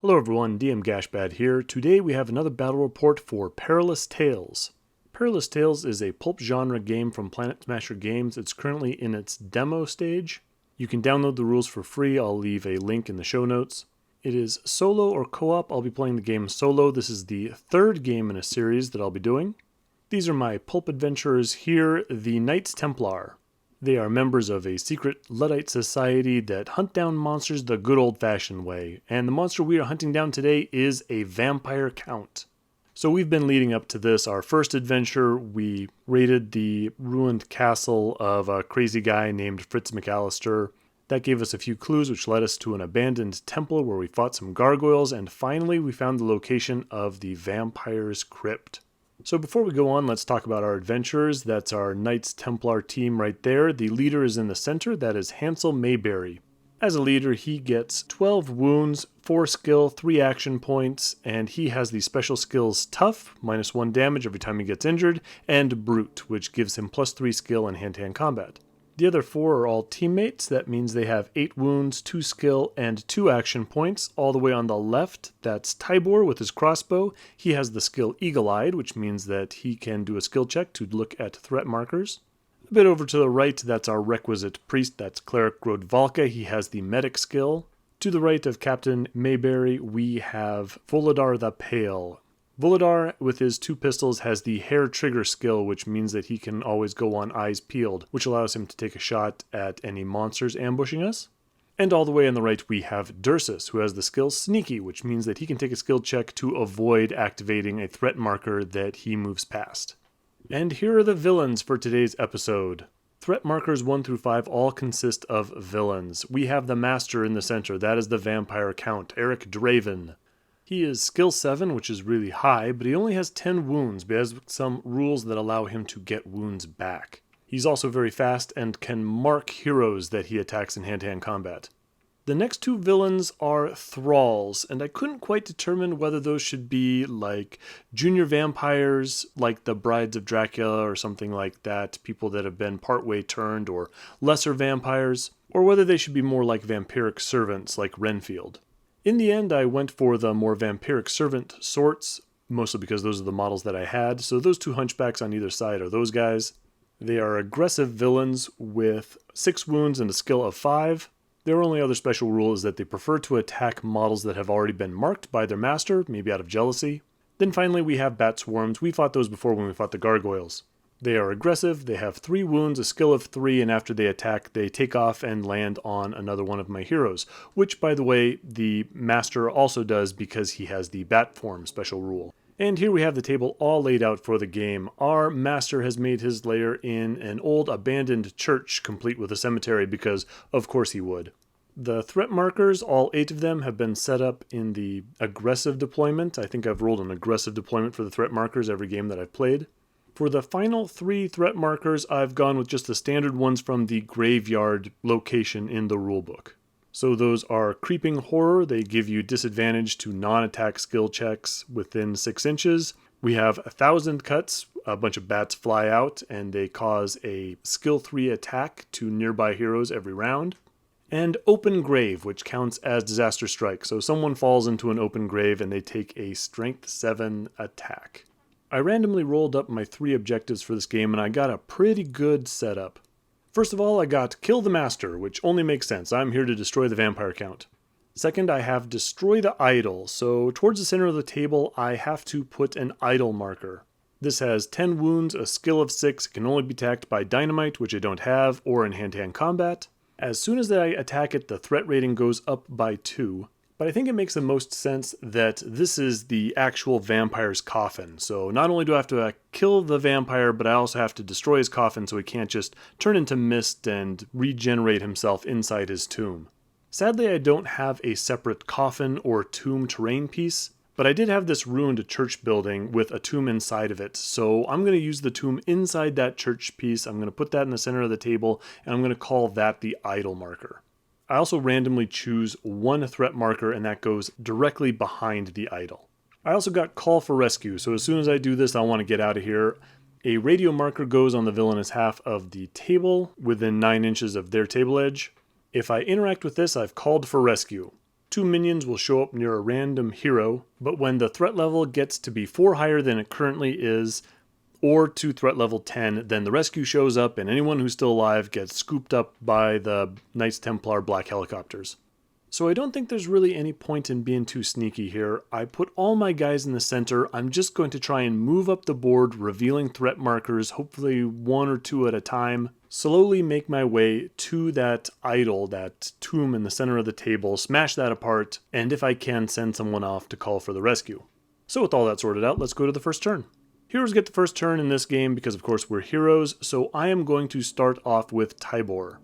Hello everyone, DM Gashbad here. Today we have another battle report for Perilous Tales. Perilous Tales is a pulp genre game from Planet Smasher Games. It's currently in its demo stage. You can download the rules for free. I'll leave a link in the show notes. It is solo or co-op. I'll be playing the game solo. This is the third game in a series that I'll be doing. These are my pulp adventurers here, the Knights Templar. They are members of a secret Luddite society that hunt down monsters the good old-fashioned way, and the monster we are hunting down today is a vampire count. So we've been leading up to this. Our first adventure, we raided the ruined castle of a crazy guy named Fritz McAllister. That gave us a few clues, which led us to an abandoned temple where we fought some gargoyles, and finally we found the location of the vampire's crypt. So before we go on, let's talk about our adventurers. That's our Knights Templar team right there. The leader is in the center. That is Hansel Mayberry. As a leader, he gets 12 wounds, 4 skill, 3 action points, and he has the special skills Tough, -1 damage every time he gets injured, and Brute, which gives him +3 skill in hand-to-hand combat. The other 4 are all teammates. That means they have 8 wounds, 2 skill, and 2 action points. All the way on the left, that's Tybor with his crossbow. He has the skill Eagle-Eyed, which means that he can do a skill check to look at threat markers. A bit over to the right, that's our requisite priest. That's Cleric Grodvalka. He has the medic skill. To the right of Captain Mayberry, we have Volodar the Pale. Volodar, with his 2 pistols, has the hair trigger skill, which means that he can always go on eyes peeled, which allows him to take a shot at any monsters ambushing us. And all the way on the right, we have Dursus, who has the skill Sneaky, which means that he can take a skill check to avoid activating a threat marker that he moves past. And here are the villains for today's episode. Threat markers 1 through 5 all consist of villains. We have the Master in the center. That is the Vampire Count, Eric Draven. He is skill 7, which is really high, but he only has 10 wounds, but has some rules that allow him to get wounds back. He's also very fast and can mark heroes that he attacks in hand-to-hand combat. The next 2 villains are thralls, and I couldn't quite determine whether those should be like junior vampires, like the Brides of Dracula or something like that, people that have been partway turned, or lesser vampires, or whether they should be more like vampiric servants like Renfield. In the end, I went for the more vampiric servant sorts, mostly because those are the models that I had, so those 2 hunchbacks on either side are those guys. They are aggressive villains with 6 wounds and a skill of 5. Their only other special rule is that they prefer to attack models that have already been marked by their master, maybe out of jealousy. Then finally we have bat swarms. We fought those before when we fought the gargoyles. They are aggressive, they have 3 wounds, a skill of 3, and after they attack, they take off and land on another one of my heroes, which, by the way, the Master also does because he has the bat form special rule. And here we have the table all laid out for the game. Our Master has made his lair in an old abandoned church, complete with a cemetery, because of course he would. The threat markers, all 8 of them, have been set up in the aggressive deployment. I think I've rolled an aggressive deployment for the threat markers every game that I've played. For the final 3 threat markers, I've gone with just the standard ones from the graveyard location in the rulebook. So those are Creeping Horror. They give you disadvantage to non-attack skill checks within 6 inches. We have 1,000 Cuts. A bunch of bats fly out, and they cause a skill 3 attack to nearby heroes every round. And Open Grave, which counts as Disaster Strike. So someone falls into an open grave and they take a Strength 7 attack. I randomly rolled up my 3 objectives for this game, and I got a pretty good setup. First of all, I got Kill the Master, which only makes sense. I'm here to destroy the Vampire Count. Second, I have Destroy the Idol. So towards the center of the table, I have to put an idol marker. This has 10 wounds, a skill of 6. It can only be attacked by dynamite, which I don't have, or in hand-to-hand combat. As soon as I attack it, the threat rating goes up by 2. But I think it makes the most sense that this is the actual vampire's coffin. So not only do I have to kill the vampire, but I also have to destroy his coffin so he can't just turn into mist and regenerate himself inside his tomb. Sadly, I don't have a separate coffin or tomb terrain piece, but I did have this ruined church building with a tomb inside of it. So I'm going to use the tomb inside that church piece. I'm going to put that in the center of the table, and I'm going to call that the idol marker. I also randomly choose 1 threat marker, and that goes directly behind the idol. I also got Call for Rescue, so as soon as I do this, I want to get out of here. A radio marker goes on the villainous half of the table, within 9 inches of their table edge. If I interact with this, I've called for rescue. 2 minions will show up near a random hero, but when the threat level gets to be 4 higher than it currently is, or to threat level 10, then the rescue shows up and anyone who's still alive gets scooped up by the Knights Templar black helicopters. So I don't think there's really any point in being too sneaky here. I put all my guys in the center. I'm just going to try and move up the board, revealing threat markers, hopefully 1 or 2 at a time. Slowly make my way to that idol, that tomb in the center of the table, smash that apart, and if I can, send someone off to call for the rescue. So with all that sorted out, let's go to the first turn. Heroes get the first turn in this game because of course we're heroes, so I am going to start off with Tybor.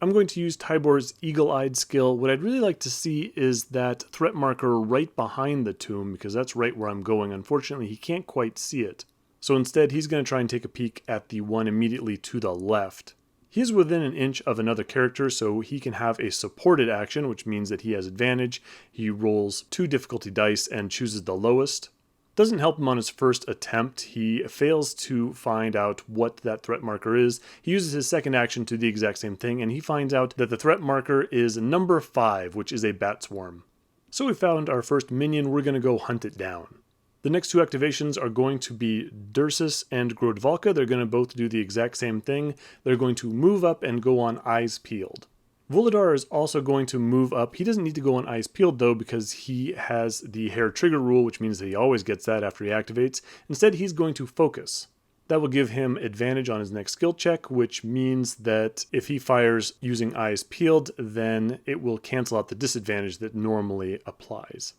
I'm going to use Tybor's eagle-eyed skill. What I'd really like to see is that threat marker right behind the tomb, because that's right where I'm going. Unfortunately, he can't quite see it. So instead, he's going to try and take a peek at the one immediately to the left. He is within an inch of another character, so he can have a supported action, which means that he has advantage. He rolls 2 difficulty dice and chooses the lowest. Doesn't help him on his first attempt. He fails to find out what that threat marker is. He uses his second action to do the exact same thing, and he finds out that the threat marker is number 5, which is a bat swarm. So we found our first minion. We're going to go hunt it down. The next 2 activations are going to be Dursus and Grodvalka. They're going to both do the exact same thing. They're going to move up and go on Eyes Peeled. Voladar is also going to move up. He doesn't need to go on Eyes Peeled though because he has the hair trigger rule, which means that he always gets that after he activates. Instead, he's going to focus. That will give him advantage on his next skill check, which means that if he fires using Eyes Peeled, then it will cancel out the disadvantage that normally applies.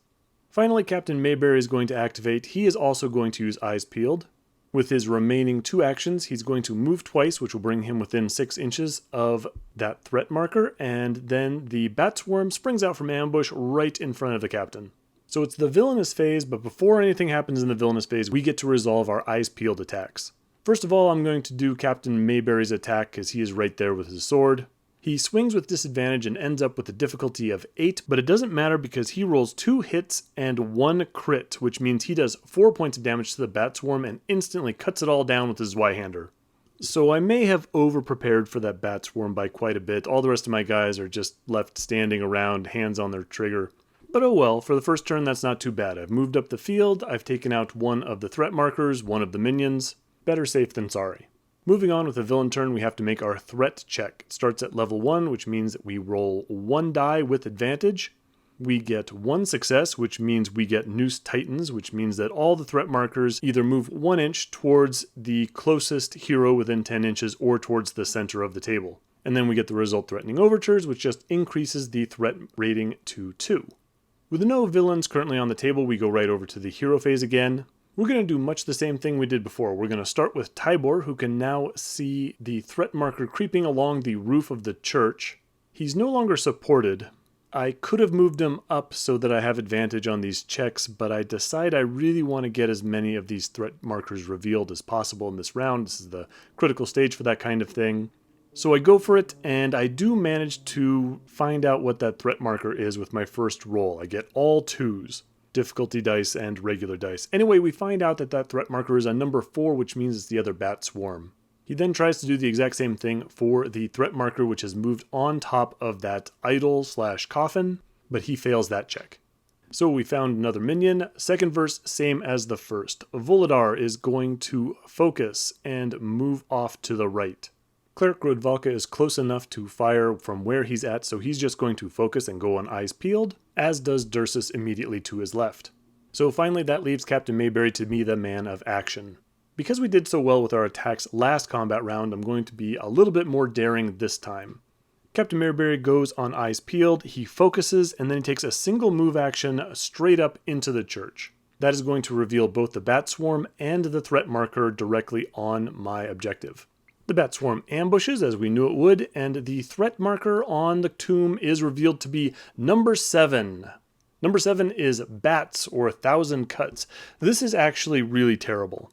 Finally, Captain Mayberry is going to activate. He is also going to use Eyes Peeled. With his remaining 2 actions, he's going to move twice, which will bring him within 6 inches of that threat marker, and then the bat swarm springs out from ambush right in front of the captain. So it's the villainous phase, but before anything happens in the villainous phase, we get to resolve our Eyes Peeled attacks. First of all, I'm going to do Captain Mayberry's attack because he is right there with his sword. He swings with disadvantage and ends up with a difficulty of 8, but it doesn't matter because he rolls 2 hits and 1 crit, which means he does 4 points of damage to the bat swarm and instantly cuts it all down with his Zweihander. So I may have over-prepared for that bat swarm by quite a bit. All the rest of my guys are just left standing around, hands on their trigger. But oh well, for the first turn that's not too bad. I've moved up the field, I've taken out 1 of the threat markers, 1 of the minions. Better safe than sorry. Moving on with the villain turn, we have to make our threat check. It starts at level 1, which means that we roll 1 die with advantage. We get 1 success, which means we get Noose Titans, which means that all the threat markers either move 1 inch towards the closest hero within 10 inches or towards the center of the table. And then we get the result Threatening Overtures, which just increases the threat rating to 2. With no villains currently on the table, we go right over to the hero phase again. We're going to do much the same thing we did before. We're going to start with Tybor, who can now see the threat marker creeping along the roof of the church. He's no longer supported. I could have moved him up so that I have advantage on these checks, but I decide I really want to get as many of these threat markers revealed as possible in this round. This is the critical stage for that kind of thing. So I go for it, and I do manage to find out what that threat marker is with my first roll. I get all 2s. Difficulty dice and regular dice. Anyway, we find out that that threat marker is a number 4, which means it's the other bat swarm. He then tries to do the exact same thing for the threat marker, which has moved on top of that idol/coffin, but he fails that check. So we found another minion. Second verse, same as the first. Voladar is going to focus and move off to the right. Cleric Grodvalka is close enough to fire from where he's at, so he's just going to focus and go on Eyes Peeled, as does Dursus immediately to his left. So finally that leaves Captain Mayberry to be the man of action. Because we did so well with our attacks last combat round, I'm going to be a little bit more daring this time. Captain Mayberry goes on Eyes Peeled, he focuses, and then he takes a single move action straight up into the church. That is going to reveal both the bat swarm and the threat marker directly on my objective. The bat swarm ambushes, as we knew it would, and the threat marker on the tomb is revealed to be number 7. Number 7 is bats, or 1,000 cuts. This is actually really terrible.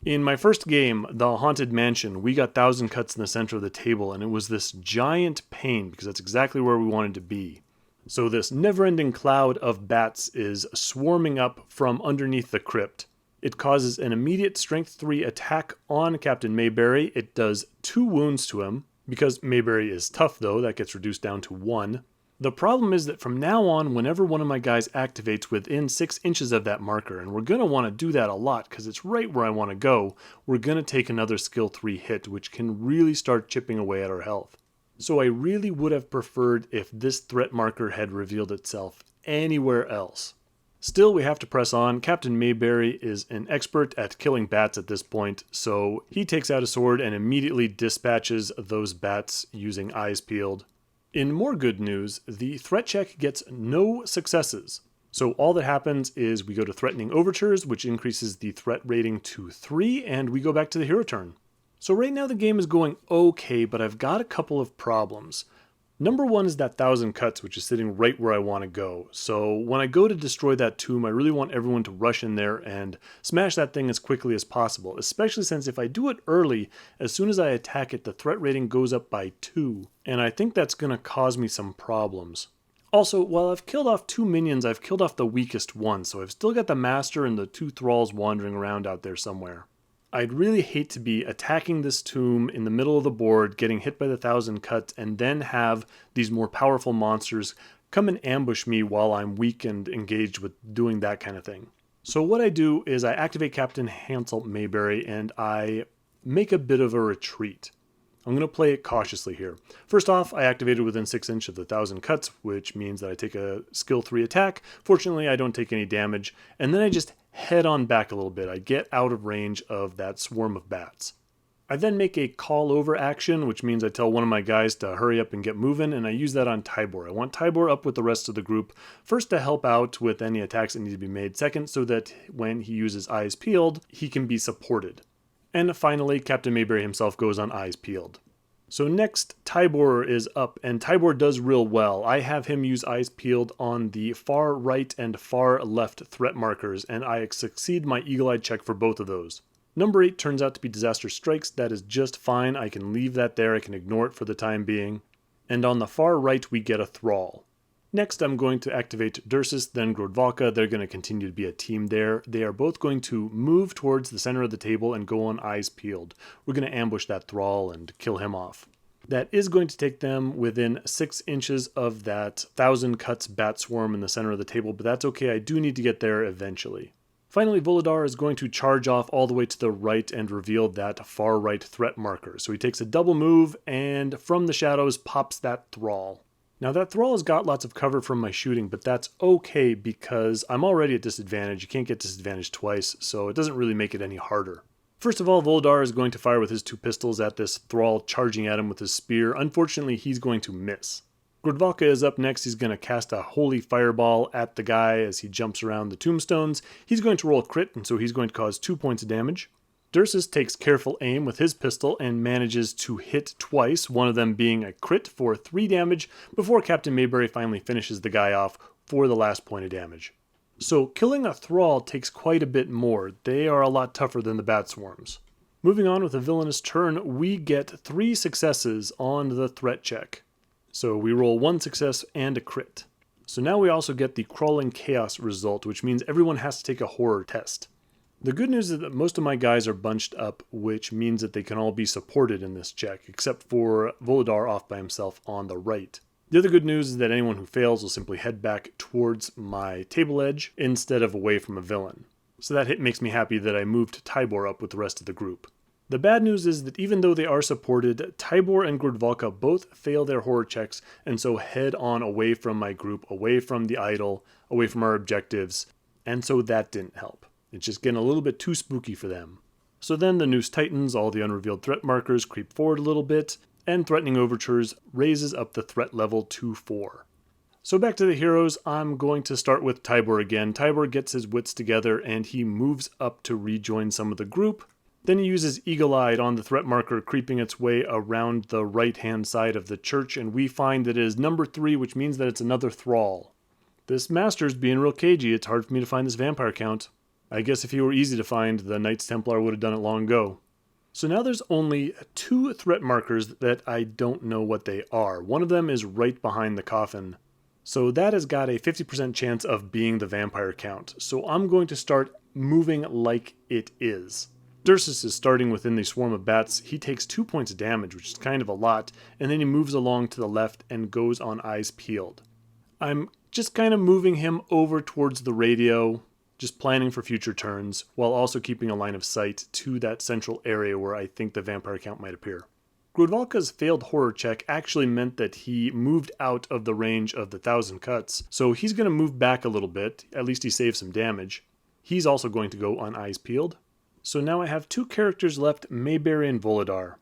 In my first game, the Haunted Mansion, we got 1,000 cuts in the center of the table, and it was this giant pain, because that's exactly where we wanted to be. So this never-ending cloud of bats is swarming up from underneath the crypt. It causes an immediate Strength 3 attack on Captain Mayberry. It does 2 wounds to him. Because Mayberry is tough though, that gets reduced down to 1. The problem is that from now on, whenever one of my guys activates within 6 inches of that marker, and we're going to want to do that a lot because it's right where I want to go, we're going to take another skill 3 hit, which can really start chipping away at our health. So I really would have preferred if this threat marker had revealed itself anywhere else. Still, we have to press on. Captain Mayberry is an expert at killing bats at this point, so he takes out a sword and immediately dispatches those bats using eyes peeled. In more good news, the threat check gets no successes. So all that happens is we go to threatening overtures, which increases the threat rating to 3, and we go back to the hero turn. So right now the game is going okay, but I've got a couple of problems. Number one is that 1,000 cuts, which is sitting right where I want to go. So when I go to destroy that tomb, I really want everyone to rush in there and smash that thing as quickly as possible, especially since if I do it early, as soon as I attack it, the threat rating goes up by 2, and I think that's going to cause me some problems. Also, while I've killed off 2 minions, I've killed off the weakest one, so I've still got the master and the 2 thralls wandering around out there somewhere. I'd really hate to be attacking this tomb in the middle of the board, getting hit by the 1,000 cuts, and then have these more powerful monsters come and ambush me while I'm weak and engaged with doing that kind of thing. So what I do is I activate Captain Hansel Mayberry and I make a bit of a retreat. I'm going to play it cautiously here. First off, I activated within 6 inches of the 1,000 cuts, which means that I take a skill 3 attack. Fortunately, I don't take any damage, and then I just head on back a little bit. I get out of range of that swarm of bats. I then make a call over action, which means I tell one of my guys to hurry up and get moving, and I use that on Tybor. I want Tybor up with the rest of the group, first to help out with any attacks that need to be made, second so that when he uses eyes peeled, he can be supported. And finally, Captain Mayberry himself goes on eyes peeled. So next, Tybor is up, and Tybor does real well. I have him use eyes peeled on the far right and far left threat markers, and I succeed my eagle-eyed check for both of those. Number 8 turns out to be Disaster Strikes. That is just fine. I can leave that there. I can ignore it for the time being. And on the far right, we get a Thrall. Next, I'm going to activate Dursus, then Grodvalka. They're going to continue to be a team there. They are both going to move towards the center of the table and go on eyes peeled. We're going to ambush that Thrall and kill him off. That is going to take them within 6 inches of that 1,000 cuts bat swarm in the center of the table, but that's okay. I do need to get there eventually. Finally, Volodar is going to charge off all the way to the right and reveal that far right threat marker. So he takes a double move and from the shadows pops that Thrall. Now that Thrall has got lots of cover from my shooting, but that's okay because I'm already at disadvantage. You can't get disadvantaged twice, so it doesn't really make it any harder. First of all, Volodar is going to fire with his 2 pistols at this Thrall, charging at him with his spear. Unfortunately, he's going to miss. Grodvalka is up next. He's going to cast a holy fireball at the guy as he jumps around the tombstones. He's going to roll a crit, and so he's going to cause 2 points of damage. Dursus takes careful aim with his pistol and manages to hit twice, one of them being a crit for 3 damage, before Captain Mayberry finally finishes the guy off for the last point of damage. So killing a Thrall takes quite a bit more. They are a lot tougher than the bat swarms. Moving on with a villainous turn, we get 3 successes on the threat check. So we roll 1 success and a crit. So now we also get the Crawling Chaos result, which means everyone has to take a horror test. The good news is that most of my guys are bunched up, which means that they can all be supported in this check, except for Volodar off by himself on the right. The other good news is that anyone who fails will simply head back towards my table edge instead of away from a villain. So that hit makes me happy that I moved Tybor up with the rest of the group. The bad news is that even though they are supported, Tybor and Grodvalka both fail their horror checks and so head on away from my group, away from the idol, away from our objectives, and so that didn't help. It's just getting a little bit too spooky for them. So then the noose tightens, all the unrevealed threat markers creep forward a little bit, and Threatening Overtures raises up the threat level to 4. So back to the heroes, I'm going to start with Tybor again. Tybor gets his wits together and he moves up to rejoin some of the group. Then he uses Eagle-Eyed on the threat marker, creeping its way around the right-hand side of the church, and we find that it is number 3, which means that it's another Thrall. This master's being real cagey. It's hard for me to find this vampire count. I guess if he were easy to find, the Knights Templar would have done it long ago. So now there's only 2 threat markers that I don't know what they are. One of them is right behind the coffin. So that has got a 50% chance of being the vampire count. So I'm going to start moving like it is. Dursus is starting within the swarm of bats. He takes 2 points of damage, which is kind of a lot, and then he moves along to the left and goes on eyes peeled. I'm just kind of moving him over towards the radio, just planning for future turns, while also keeping a line of sight to that central area where I think the vampire count might appear. Grodvalka's failed horror check actually meant that he moved out of the range of the 1,000 cuts, so he's going to move back a little bit, at least he saved some damage. He's also going to go on Eyes Peeled. So now I have 2 characters left, Mayberry and Volodar.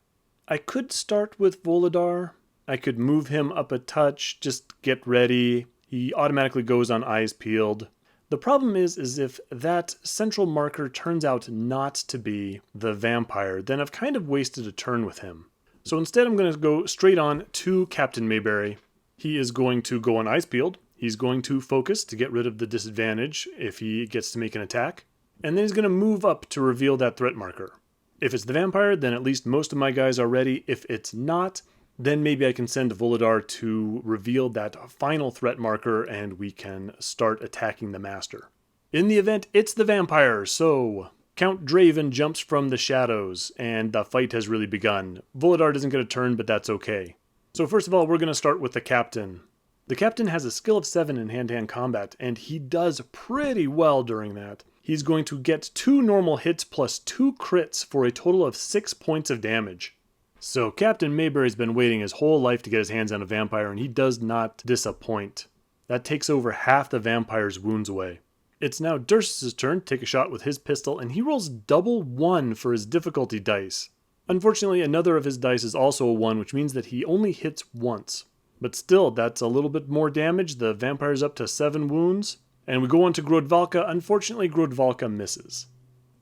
I could start with Volodar. I could move him up a touch, just get ready. He automatically goes on Eyes Peeled. The problem is if that central marker turns out not to be the vampire, then I've kind of wasted a turn with him. So instead I'm going to go straight on to Captain Mayberry. He is going to go on Eyes Peeled. He's going to focus to get rid of the disadvantage if he gets to make an attack. And then he's going to move up to reveal that threat marker. If it's the vampire, then at least most of my guys are ready. If it's not, then maybe I can send Volodar to reveal that final threat marker and we can start attacking the master. In the event, it's the vampire, so Count Draven jumps from the shadows and the fight has really begun. Volodar doesn't get a turn, but that's okay. So first of all, we're going to start with the captain. The captain has a skill of 7 in hand-to-hand combat, and he does pretty well during that. He's going to get 2 normal hits plus 2 crits for a total of 6 points of damage. So Captain Mayberry's been waiting his whole life to get his hands on a vampire, and he does not disappoint. That takes over half the vampire's wounds away. It's now Dursus's turn to take a shot with his pistol, and he rolls double 1 for his difficulty dice. Unfortunately, another of his dice is also a 1, which means that he only hits once. But still, that's a little bit more damage. The vampire's up to 7 wounds. And we go on to Grodvalka. Unfortunately, Grodvalka misses.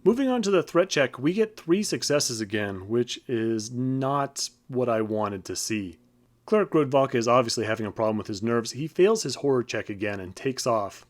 Moving on to the threat check, we get 3 successes again, which is not what I wanted to see. Cleric Grodvalka is obviously having a problem with his nerves. He fails his horror check again and takes off.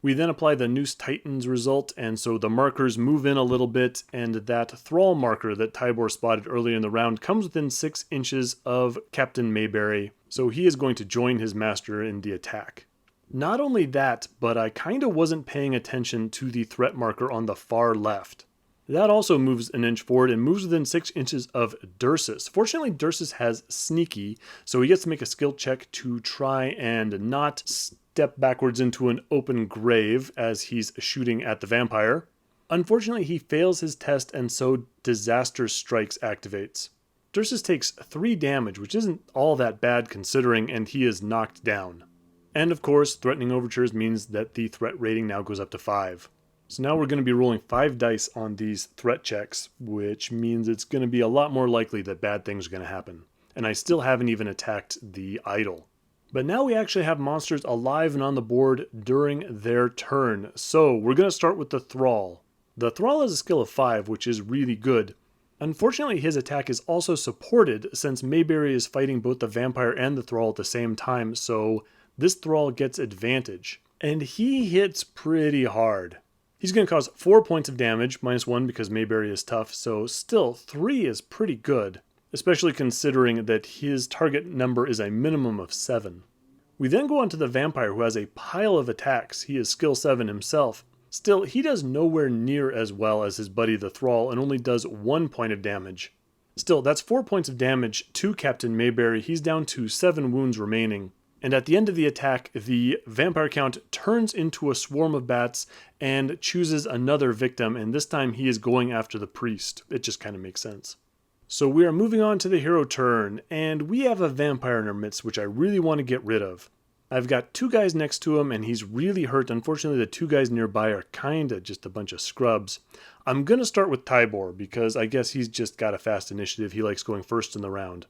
We then apply the Noose Titans result, and so the markers move in a little bit, and that Thrall marker that Tybor spotted earlier in the round comes within 6 inches of Captain Mayberry, so he is going to join his master in the attack. Not only that, but I kinda wasn't paying attention to the threat marker on the far left. That also moves an inch forward and moves within 6 inches of Dursus. Fortunately, Dursus has Sneaky, so he gets to make a skill check to try and not step backwards into an open grave as he's shooting at the vampire. Unfortunately, he fails his test, and so Disaster Strikes activates. Dursus takes 3 damage, which isn't all that bad considering, and he is knocked down. And of course, Threatening Overtures means that the threat rating now goes up to 5. So now we're going to be rolling 5 dice on these threat checks, which means it's going to be a lot more likely that bad things are going to happen. And I still haven't even attacked the idol. But now we actually have monsters alive and on the board during their turn. So we're going to start with the Thrall. The Thrall has a skill of 5, which is really good. Unfortunately, his attack is also supported since Mayberry is fighting both the vampire and the Thrall at the same time, so this Thrall gets advantage. And he hits pretty hard. He's going to cause 4 points of damage, -1 because Mayberry is tough, so still 3 is pretty good, especially considering that his target number is a minimum of 7. We then go on to the vampire who has a pile of attacks. He is skill 7 himself. Still, he does nowhere near as well as his buddy the Thrall and only does 1 point of damage. Still, that's 4 points of damage to Captain Mayberry. He's down to 7 wounds remaining. And at the end of the attack, the vampire count turns into a swarm of bats and chooses another victim, and this time he is going after the priest. It just kind of makes sense. So we are moving on to the hero turn, and we have a vampire in our midst, which I really want to get rid of. I've got 2 guys next to him, and he's really hurt. Unfortunately, the 2 guys nearby are kind of just a bunch of scrubs. I'm going to start with Tybor, because I guess he's just got a fast initiative. He likes going first in the round.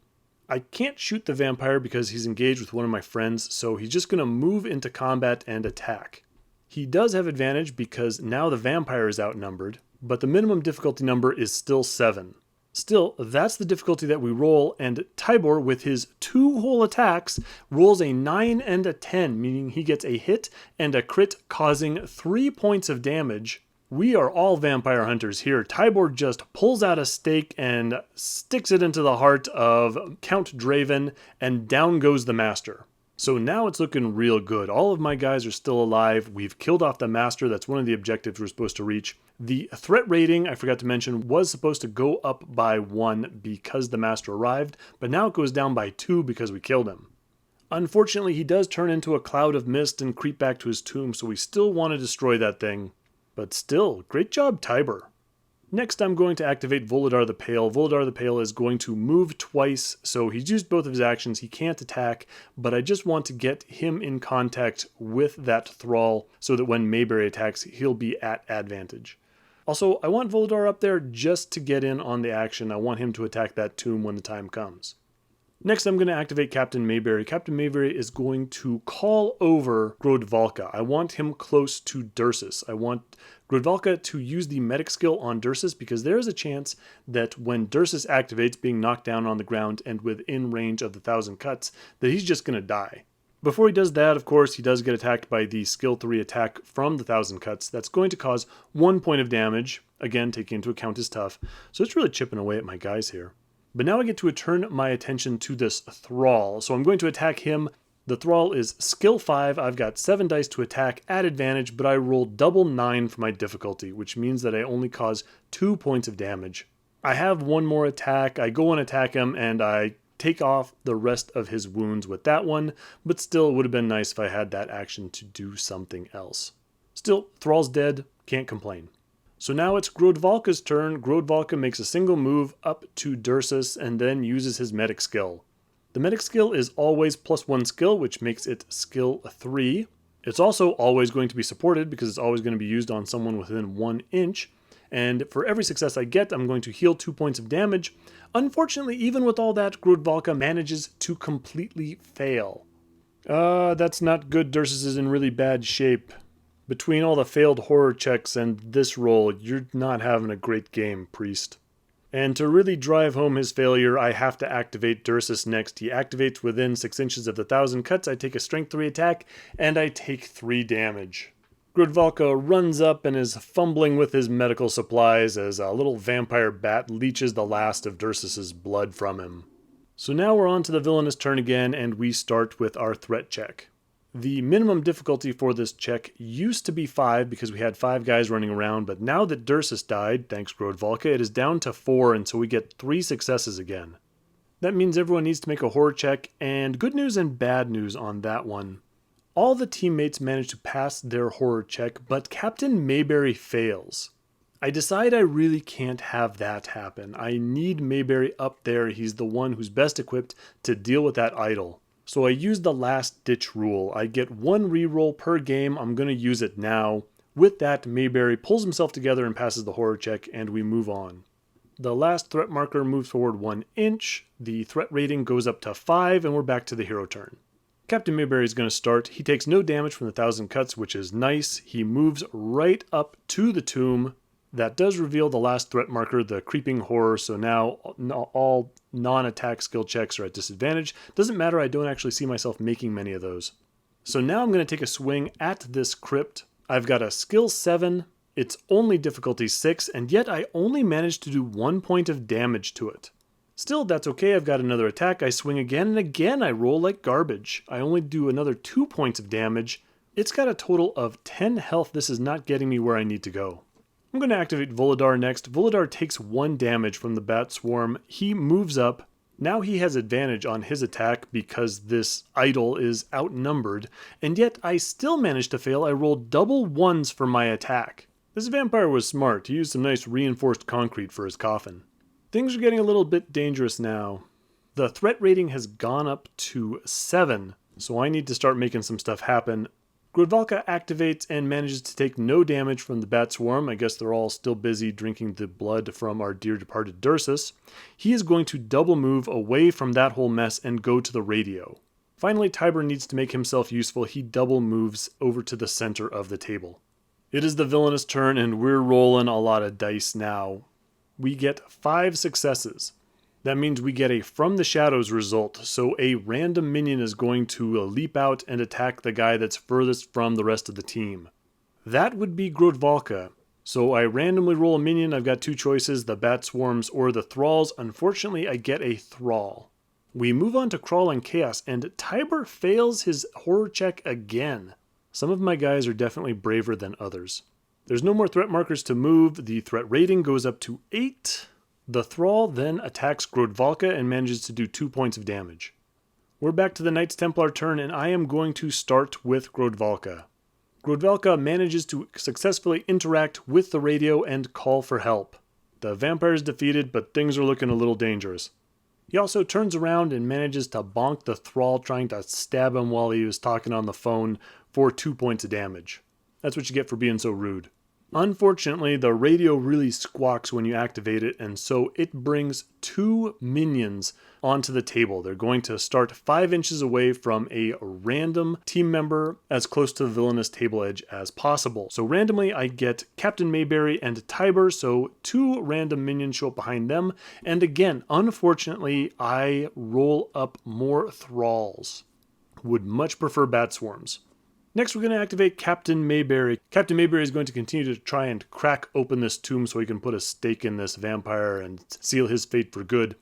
I can't shoot the vampire because he's engaged with one of my friends, so he's just going to move into combat and attack. He does have advantage because now the vampire is outnumbered, but the minimum difficulty number is still 7. Still, that's the difficulty that we roll, and Tybor, with his 2 whole attacks, rolls a 9 and a 10, meaning he gets a hit and a crit, causing 3 points of damage. We are all vampire hunters here. Tybor just pulls out a stake and sticks it into the heart of Count Draven, and down goes the master. So now it's looking real good. All of my guys are still alive. We've killed off the master. That's one of the objectives we're supposed to reach. The threat rating, I forgot to mention, was supposed to go up by 1 because the master arrived, but now it goes down by 2 because we killed him. Unfortunately, he does turn into a cloud of mist and creep back to his tomb, so we still want to destroy that thing. But still, great job, Tiber. Next, I'm going to activate Volodar the Pale. Volodar the Pale is going to move twice, so he's used both of his actions. He can't attack, but I just want to get him in contact with that thrall so that when Mayberry attacks, he'll be at advantage. Also, I want Volodar up there just to get in on the action. I want him to attack that tomb when the time comes. Next, I'm going to activate Captain Mayberry. Captain Mayberry is going to call over Grodvalka. I want him close to Dursus. I want Grodvalka to use the medic skill on Dursus because there is a chance that when Dursus activates, being knocked down on the ground and within range of the 1,000 cuts, that he's just going to die. Before he does that, of course, he does get attacked by the skill 3 attack from the 1,000 cuts. That's going to cause 1 point of damage, again, taking into account his tough. So it's really chipping away at my guys here. But now I get to turn my attention to this Thrall. So I'm going to attack him. The Thrall is skill 5. I've got 7 dice to attack at advantage, but I roll double 9 for my difficulty, which means that I only cause 2 points of damage. I have 1 more attack. I go and attack him, and I take off the rest of his wounds with that one, but still it would have been nice if I had that action to do something else. Still, Thrall's dead. Can't complain. So now it's Grodvalka's turn. Grodvalka makes a single move up to Dursus and then uses his medic skill. The medic skill is always +1 skill, which makes it skill 3. It's also always going to be supported because it's always going to be used on someone within 1 inch. And for every success I get, I'm going to heal 2 points of damage. Unfortunately, even with all that, Grodvalka manages to completely fail. That's not good. Dursus is in really bad shape. Between all the failed horror checks and this roll, you're not having a great game, Priest. And to really drive home his failure, I have to activate Dursus next. He activates within 6 inches of the 1,000 cuts. I take a strength 3 attack, and I take 3 damage. Grodvalka runs up and is fumbling with his medical supplies as a little vampire bat leeches the last of Dursus's blood from him. So now we're on to the villainous turn again, and we start with our threat check. The minimum difficulty for this check used to be 5 because we had 5 guys running around, but now that Dursus died, thanks Grodvalka, it is down to 4, and so we get 3 successes again. That means everyone needs to make a horror check, and good news and bad news on that one. All the teammates manage to pass their horror check, but Captain Mayberry fails. I decide I really can't have that happen. I need Mayberry up there. He's the one who's best equipped to deal with that idol. So I use the last ditch rule. I get 1 reroll per game. I'm going to use it now. With that, Mayberry pulls himself together and passes the horror check, and we move on. The last threat marker moves forward 1 inch. The threat rating goes up to 5, and we're back to the hero turn. Captain Mayberry is going to start. He takes no damage from the 1,000 cuts, which is nice. He moves right up to the tomb. That does reveal the last threat marker, the creeping horror, so now all non-attack skill checks are at disadvantage. Doesn't matter, I don't actually see myself making many of those. So now I'm going to take a swing at this crypt. I've got a skill 7, it's only difficulty 6, and yet I only managed to do 1 point of damage to it. Still, that's okay, I've got another attack, I swing again, and again I roll like garbage. I only do another 2 points of damage. It's got a total of 10 health. This is not getting me where I need to go. I'm going to activate Volodar next. Volodar takes 1 damage from the bat swarm. He moves up. Now he has advantage on his attack because this idol is outnumbered, and yet I still managed to fail. I rolled double 1s for my attack. This vampire was smart. He used some nice reinforced concrete for his coffin. Things are getting a little bit dangerous now. The threat rating has gone up to 7, so I need to start making some stuff happen. Grodvalka activates and manages to take no damage from the bat swarm. I guess they're all still busy drinking the blood from our dear departed Dursus. He is going to double move away from that whole mess and go to the radio. Finally, Tiber needs to make himself useful. He double moves over to the center of the table. It is the villainous turn, and we're rolling a lot of dice now. We get 5 successes. That means we get a From the Shadows result, so a random minion is going to leap out and attack the guy that's furthest from the rest of the team. That would be Grodvalka. So I randomly roll a minion. I've got 2 choices, the bat swarms or the thralls. Unfortunately, I get a thrall. We move on to Crawl and Chaos, and Tiber fails his horror check again. Some of my guys are definitely braver than others. There's no more threat markers to move. The threat rating goes up to 8. The Thrall then attacks Grodvalka and manages to do 2 points of damage. We're back to the Knights Templar turn, and I am going to start with Grodvalka. Grodvalka manages to successfully interact with the radio and call for help. The vampire is defeated, but things are looking a little dangerous. He also turns around and manages to bonk the thrall trying to stab him while he was talking on the phone for 2 points of damage. That's what you get for being so rude. Unfortunately, the radio really squawks when you activate it, and so it brings 2 minions onto the table. They're going to start 5 inches away from a random team member as close to the villainous table edge as possible. So randomly, I get Captain Mayberry and Tiber, so 2 random minions show up behind them. And again, unfortunately, I roll up more thralls. Would much prefer bat swarms. Next, we're going to activate Captain Mayberry. Captain Mayberry is going to continue to try and crack open this tomb so he can put a stake in this vampire and seal his fate for good.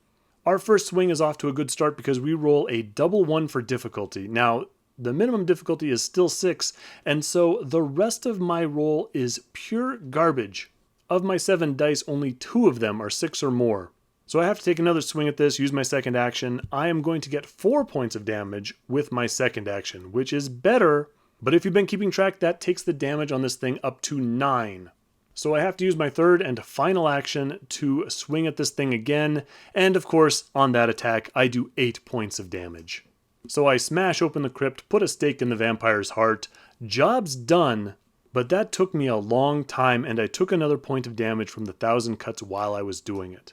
Our first swing is off to a good start because we roll a double 1 for difficulty. Now, the minimum difficulty is still 6, and so the rest of my roll is pure garbage. Of my 7 dice, only 2 of them are 6 or more. So I have to take another swing at this, use my second action. I am going to get 4 points of damage with my second action, which is better. But if you've been keeping track, that takes the damage on this thing up to 9. So I have to use my third and final action to swing at this thing again. And of course, on that attack, I do 8 points of damage. So I smash open the crypt, put a stake in the vampire's heart. Job's done, but that took me a long time, and I took another point of damage from the 1,000 cuts while I was doing it.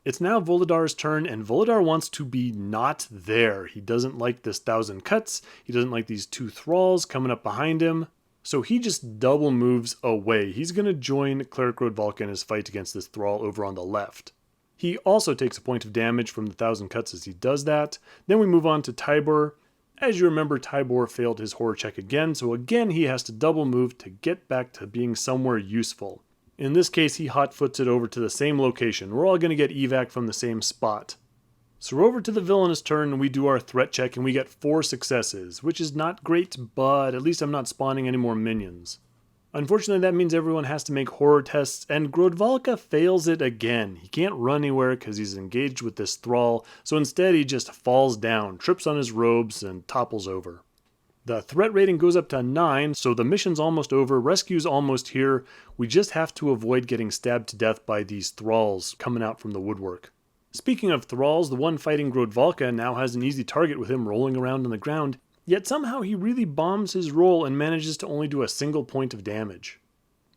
It's now Voladar's turn, and Voladar wants to be not there. He doesn't like this 1,000 cuts. He doesn't like these 2 thralls coming up behind him. So he just double moves away. He's going to join Cleric Grodvalka in his fight against this thrall over on the left. He also takes a point of damage from the 1,000 cuts as he does that. Then we move on to Tibor. As you remember, Tibor failed his horror check again, so again he has to double move to get back to being somewhere useful. In this case, he hotfoots it over to the same location. We're all going to get evac from the same spot. So we're over to the villainous turn, and we do our threat check, and we get 4 successes, which is not great, but at least I'm not spawning any more minions. Unfortunately, that means everyone has to make horror tests, and Grodvalka fails it again. He can't run anywhere because he's engaged with this thrall, so instead he just falls down, trips on his robes, and topples over. The threat rating goes up to 9, so the mission's almost over, rescue's almost here. We just have to avoid getting stabbed to death by these thralls coming out from the woodwork. Speaking of thralls, the one fighting Grodvalka now has an easy target with him rolling around on the ground, yet somehow he really bombs his roll and manages to only do a single point of damage.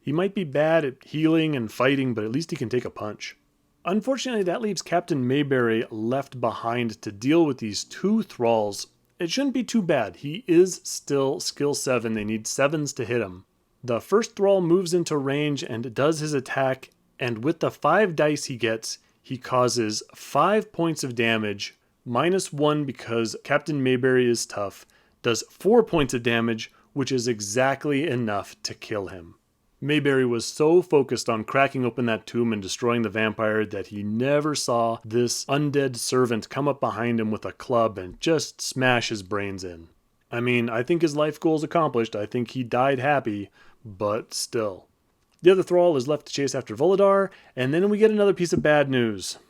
He might be bad at healing and fighting, but at least he can take a punch. Unfortunately, that leaves Captain Mayberry left behind to deal with these 2 thralls. It shouldn't be too bad. He is still skill 7. They need 7s to hit him. The first thrall moves into range and does his attack, and with the 5 dice he gets, he causes 5 points of damage, -1 because Captain Mayberry is tough, does 4 points of damage, which is exactly enough to kill him. Mayberry was so focused on cracking open that tomb and destroying the vampire that he never saw this undead servant come up behind him with a club and just smash his brains in. I mean, I think his life goal is accomplished. I think he died happy, but still. The other thrall is left to chase after Voladar, and then we get another piece of bad news.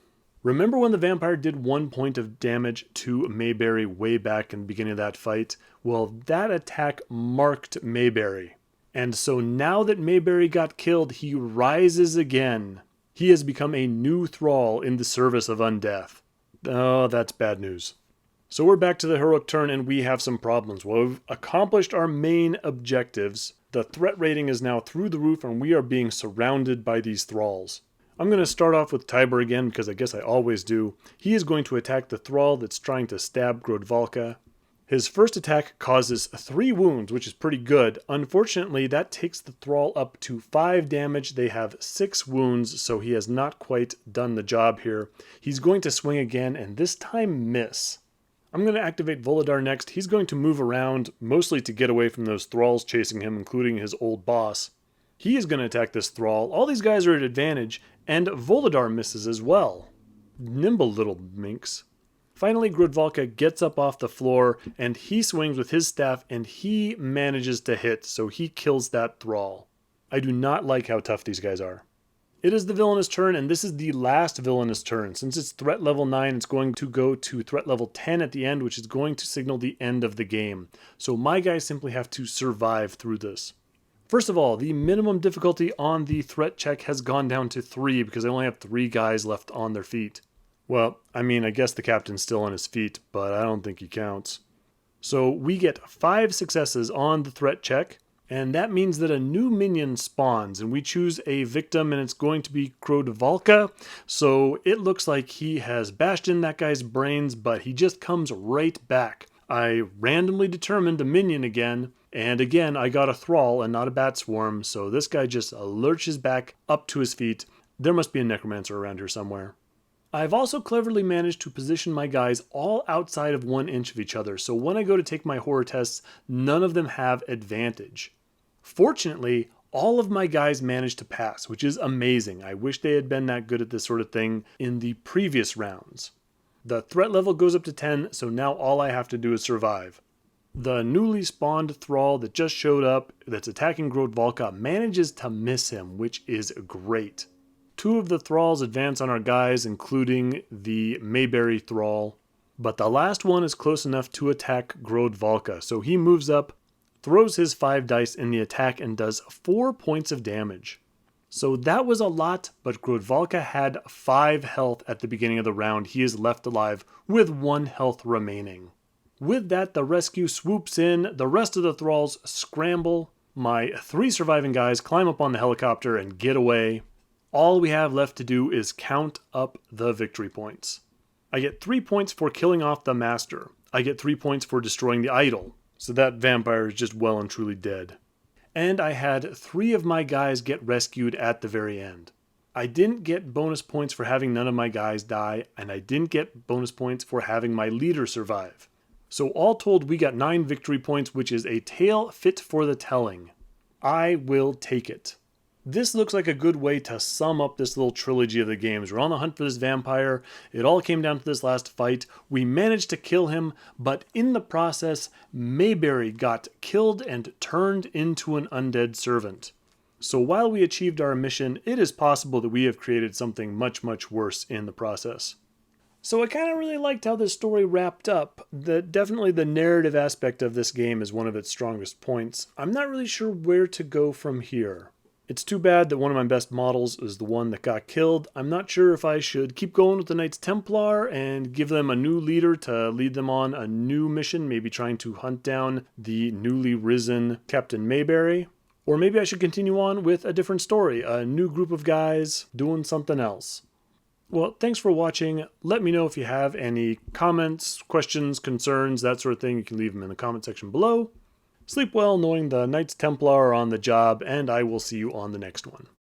Remember when the vampire did 1 point of damage to Mayberry way back in the beginning of that fight? Well, that attack marked Mayberry. And so now that Mayberry got killed, he rises again. He has become a new thrall in the service of undeath. Oh, that's bad news. So we're back to the heroic turn, and we have some problems. Well, we've accomplished our main objectives. The threat rating is now through the roof, and we are being surrounded by these thralls. I'm going to start off with Tibor again, because I guess I always do. He is going to attack the thrall that's trying to stab Grodvalka. His first attack causes 3 wounds, which is pretty good. Unfortunately, that takes the thrall up to 5 damage. They have 6 wounds, so he has not quite done the job here. He's going to swing again, and this time miss. I'm going to activate Voladar next. He's going to move around, mostly to get away from those thralls chasing him, including his old boss. He is going to attack this thrall. All these guys are at advantage, and Voladar misses as well. Nimble little minx. Finally, Grodvalka gets up off the floor, and he swings with his staff, and he manages to hit, so he kills that thrall. I do not like how tough these guys are. It is the villainous turn, and this is the last villainous turn. Since it's threat level 9, it's going to go to threat level 10 at the end, which is going to signal the end of the game. So my guys simply have to survive through this. First of all, the minimum difficulty on the threat check has gone down to 3 because I only have 3 guys left on their feet. Well, I mean, I guess the captain's still on his feet, but I don't think he counts. So we get 5 successes on the threat check, and that means that a new minion spawns, and we choose a victim, and it's going to be Krodvalka. So it looks like he has bashed in that guy's brains, but he just comes right back. I randomly determined a minion again, and again I got a thrall and not a bat swarm, so this guy just lurches back up to his feet. There must be a necromancer around here somewhere. I've also cleverly managed to position my guys all outside of 1 inch of each other, so when I go to take my horror tests, none of them have advantage. Fortunately, all of my guys managed to pass, which is amazing. I wish they had been that good at this sort of thing in the previous rounds. The threat level goes up to 10, so now all I have to do is survive. The newly spawned thrall that just showed up that's attacking Krodvalka manages to miss him, which is great. 2 of the thralls advance on our guys, including the Mayberry thrall, but the last one is close enough to attack Krodvalka, so he moves up, throws his 5 dice in the attack, and does 4 points of damage. So that was a lot, but Krodvalka had 5 health at the beginning of the round. He is left alive with 1 health remaining. With that, the rescue swoops in, the rest of the thralls scramble, my 3 surviving guys climb up on the helicopter and get away. All we have left to do is count up the victory points. I get 3 points for killing off the master. I get 3 points for destroying the idol. So that vampire is just well and truly dead. And I had 3 of my guys get rescued at the very end. I didn't get bonus points for having none of my guys die, and I didn't get bonus points for having my leader survive. So all told, we got 9 victory points, which is a tale fit for the telling. I will take it. This looks like a good way to sum up this little trilogy of the games. We're on the hunt for this vampire. It all came down to this last fight. We managed to kill him, but in the process, Mayberry got killed and turned into an undead servant. So while we achieved our mission, it is possible that we have created something much, much worse in the process. So I kind of really liked how this story wrapped up. Definitely the narrative aspect of this game is one of its strongest points. I'm not really sure where to go from here. It's too bad that one of my best models is the one that got killed. I'm not sure if I should keep going with the Knights Templar and give them a new leader to lead them on a new mission, maybe trying to hunt down the newly risen Captain Mayberry. Or maybe I should continue on with a different story, a new group of guys doing something else. Well, thanks for watching. Let me know if you have any comments, questions, concerns, that sort of thing. You can leave them in the comment section below. Sleep well knowing the Knights Templar are on the job, and I will see you on the next one.